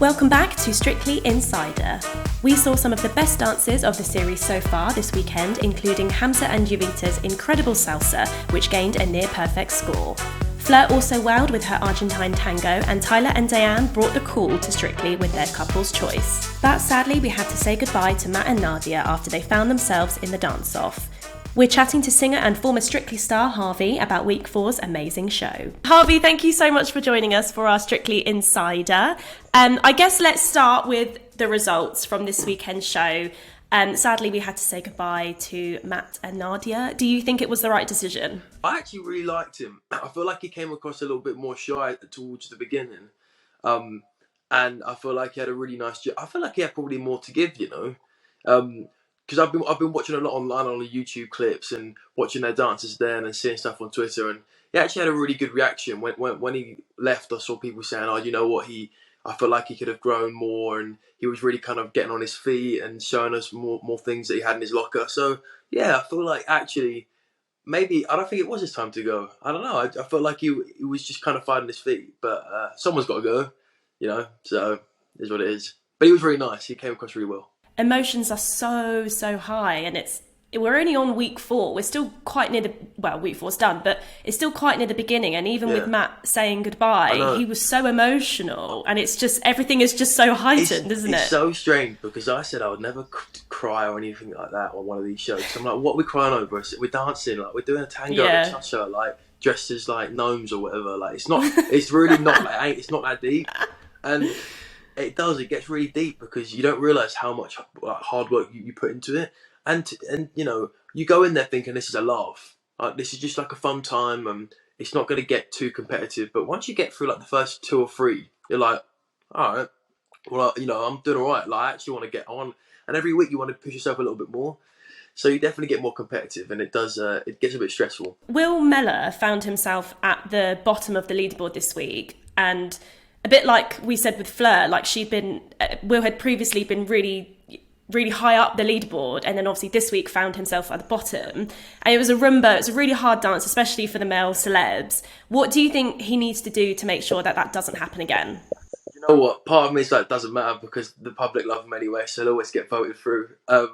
Welcome back to Strictly Insider. We saw some of the best dances of the series so far this weekend, including Hamza and Jovita's incredible salsa, which gained a near-perfect score. Fleur also wowed with her Argentine tango, and Tyler and Diane brought the cool to Strictly with their couple's choice. But sadly, we had to say goodbye to Matt and Nadia after they found themselves in the dance-off. We're chatting to singer and former Strictly star HRVY about Week 4's amazing show. HRVY, thank you so much for joining us for our Strictly Insider. I guess let's start with the results from this weekend's show. Sadly, we had to say goodbye to Matt and Nadia. Do you think it was the right decision? I actually really liked him. I feel like he came across a little bit more shy towards the beginning. And I feel like he had a really nice... I feel like he had probably more to give, you know. Because I've been watching a lot online on the YouTube clips and watching their dances there and seeing stuff on Twitter, and he actually had a really good reaction when he left. I saw people saying, "Oh, you know what? I feel like he could have grown more," and he was really kind of getting on his feet and showing us more things that he had in his locker. So yeah, I feel like actually maybe I don't think it was his time to go. I don't know. I felt like he was just kind of finding his feet, but someone's got to go, you know. So it is what it is. But he was really nice. He came across really well. Emotions are so high, and we're only on week 4. We're still quite near week 4's done, but it's still quite near the beginning. And even with Matt saying goodbye, he was so emotional, and it's just everything is just so heightened, isn't it? It's so strange because I said I would never cry or anything like that on one of these shows. I'm like, what are we crying over? We're dancing, like we're doing a tango and a cha-cha, like dressed as like gnomes or whatever. Like it's really not like it's not that deep, and it gets really deep because you don't realise how much hard work you put into it. And you know, you go in there thinking this is a laugh. Like, this is just like a fun time and it's not going to get too competitive. But once you get through like the first 2 or 3, you're like, all right, well, you know, I'm doing all right. Like, I actually want to get on. And every week you want to push yourself a little bit more. So you definitely get more competitive, and it does. It gets a bit stressful. Will Mellor found himself at the bottom of the leaderboard this week, and a bit like we said with Fleur, like Will had previously been really high up the leaderboard, and then obviously this week found himself at the bottom. And it was a rumba. It's a really hard dance, especially for the male celebs. What do you think he needs to do to make sure that doesn't happen again? You know what? Part of me is like, it doesn't matter because the public love him anyway, so he'll always get voted through. And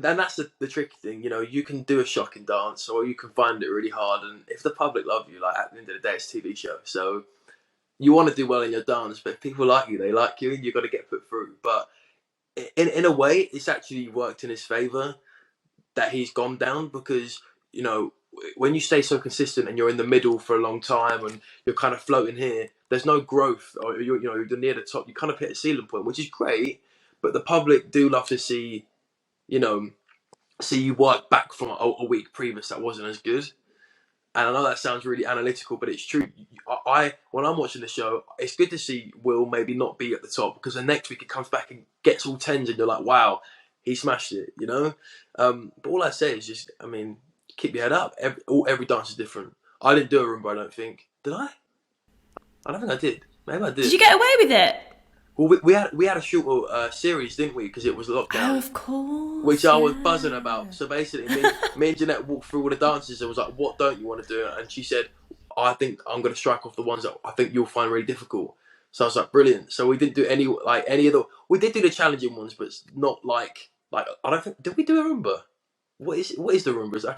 that's the tricky thing, you know. You can do a shocking dance, or you can find it really hard. And if the public love you, like at the end of the day, it's a TV show, so you want to do well in your dance. But if people like you, they like you, and you've got to get put through. But in a way, it's actually worked in his favour that he's gone down, because, you know, when you stay so consistent and you're in the middle for a long time and you're kind of floating here, there's no growth, or you're near the top. You kind of hit a ceiling point, which is great. But the public do love to see you work back from a week previous that wasn't as good. And I know that sounds really analytical, but it's true. When I'm watching the show, it's good to see Will maybe not be at the top, because the next week it comes back and gets all 10s and you're like, wow, he smashed it, you know? But all I say is just, I mean, keep your head up. Every dance is different. I didn't do a rumba, I don't think. Did I? I don't think I did. Maybe I did. Did you get away with it? Well, we had a short series, didn't we? Because it was lockdown. Oh, of course. Which I was buzzing about. So basically, me and Janette walked through all the dances and was like, what don't you want to do? And she said, I think I'm going to strike off the ones that I think you'll find really difficult. So I was like, brilliant. So we didn't do any of the... We did do the challenging ones, but it's not like I don't think... Did we do a rumba? What is the rumba? Is it like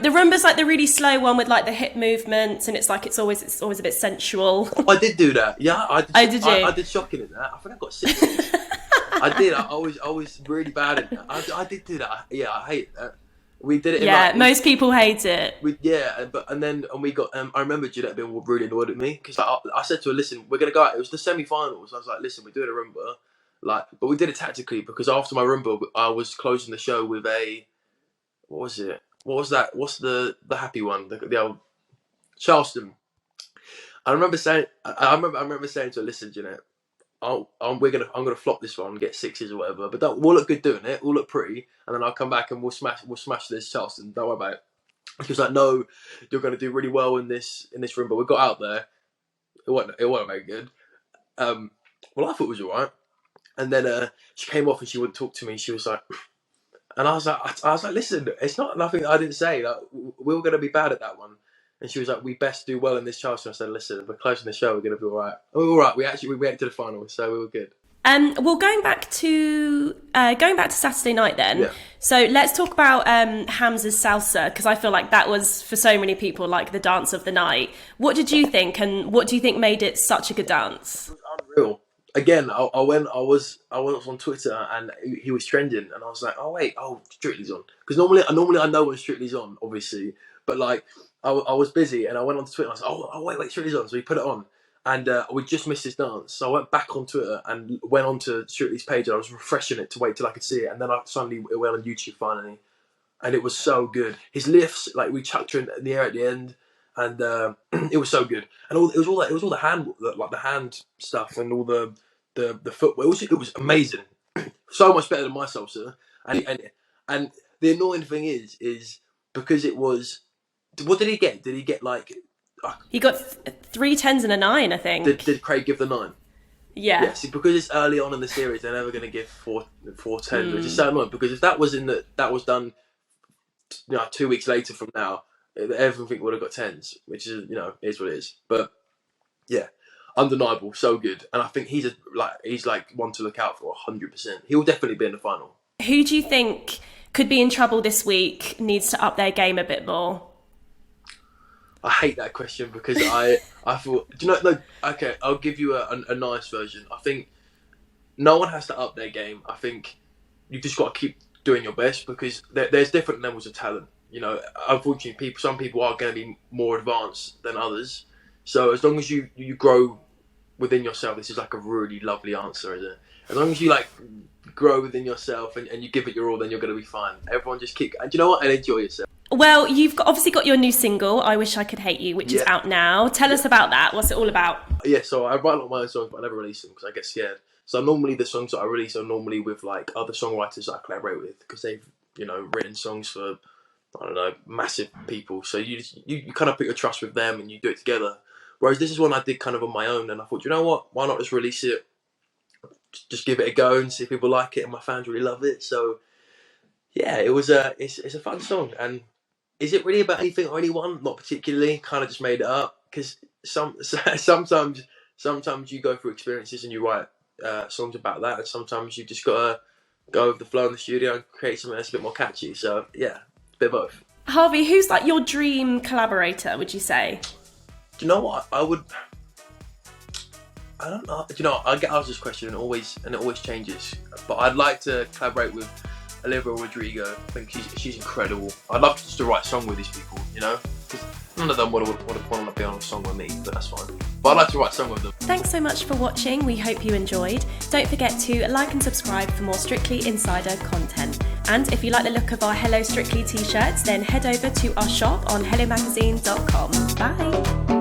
the rumba's like the really slow one with like the hip movements, and it's always a bit sensual. Oh, I did do that. Yeah, I did. I did shocking in that. I think I got 6. I did. I was really bad at that. I did do that. Yeah, I hate that. We did it. Yeah, most people hate it. And we got. I remember Janette being really annoyed at me because I said to her, "Listen, we're gonna go out." It was the semi-finals. I was like, "Listen, we're doing a rumba." But we did it tactically, because after my rumba, I was closing the show with a... What was it? What was that? What's the happy one? The old Charleston. I remember saying to her, "Listen, Janette, I'm gonna flop this one, get 6s or whatever. But we'll look good doing it. We'll look pretty, and then I'll come back and we'll smash this Charleston. Don't worry about it." She was like, "No, you're gonna do really well in this room." But we got out there. It wasn't very good. Well, I thought it was alright. And then she came off and she wouldn't talk to me. She was like. And I was like, listen, it's not nothing that I didn't say. Like, we were going to be bad at that one. And she was like, we best do well in this chart. So I said, listen, if we're closing the show, we're going to be all right. And we were all right. We went to the final, so we were good. Well, going back to Saturday night then. Yeah. So let's talk about Hamza's salsa, because I feel like that was, for so many people, like the dance of the night. What did you think, and what do you think made it such a good dance? It was unreal. Again, I was on Twitter and he was trending, and I was like, oh wait, Strictly's on, because normally I know when Strictly's on, obviously, but like I was busy and I went on Twitter and I was like, oh wait, Strictly's on, so we put it on, and we just missed this dance, so I went back on Twitter and went onto Strictly's page and I was refreshing it to wait till I could see it, and then suddenly it went on YouTube finally, and it was so good. His lifts, like we chucked her in the air at the end. And it was so good, and it was all the hand, like the hand stuff, and all the footwear. It was amazing, so much better than my salsa. And the annoying thing is because it was. What did he get? Did he get like? He got 3 10s and a 9, I think. Did Craig give the 9? Yeah. Yes, because it's early on in the series, they're never going to give 4 10s, which is so annoying. Because if that was was done, 2 weeks later from now, everything would have got 10s, which is is what it is. But yeah, undeniable, so good, and I think he's like one to look out for 100%. He will definitely be in the final. Who do you think could be in trouble this week? Needs to up their game a bit more. I hate that question because I thought, do you know? No, okay, I'll give you a nice version. I think no one has to up their game. I think you've just got to keep doing your best, because there's different levels of talent. Unfortunately, some people are going to be more advanced than others. So as long as you grow within yourself, this is like a really lovely answer, isn't it? As long as you like grow within yourself and you give it your all, then you're going to be fine. Everyone just and you know what? And enjoy yourself. Well, you've obviously got your new single, I Wish I Could Hate You, which is out now. Tell us about that. What's it all about? Yeah, so I write a lot of my own songs, but I never release them because I get scared. So normally the songs that I release are normally with like other songwriters that I collaborate with, because they've written songs for, I don't know, massive people. So you kind of put your trust with them and you do it together. Whereas this is one I did kind of on my own, and I thought, you know what? Why not just release it? Just give it a go and see if people like it, and my fans really love it. So yeah, it's a fun song. And is it really about anything or anyone? Not particularly. Kind of just made it up, because sometimes you go through experiences and you write songs about that, and sometimes you just gotta go with the flow in the studio and create something that's a bit more catchy. So yeah, a bit of both. Harvey, who's like your dream collaborator, would you say? Do you know what? I don't know. Do you know, I get asked this question and it always changes. But I'd like to collaborate with Olivia Rodrigo. I think she's incredible. I'd love just to write a song with these people, because none of them would want to be on a song with me, but that's fine. But I'd like to write a song with them. Thanks so much for watching. We hope you enjoyed. Don't forget to like and subscribe for more Strictly Insider content. And if you like the look of our Hello Strictly t-shirts, then head over to our shop on hellomagazine.com. Bye.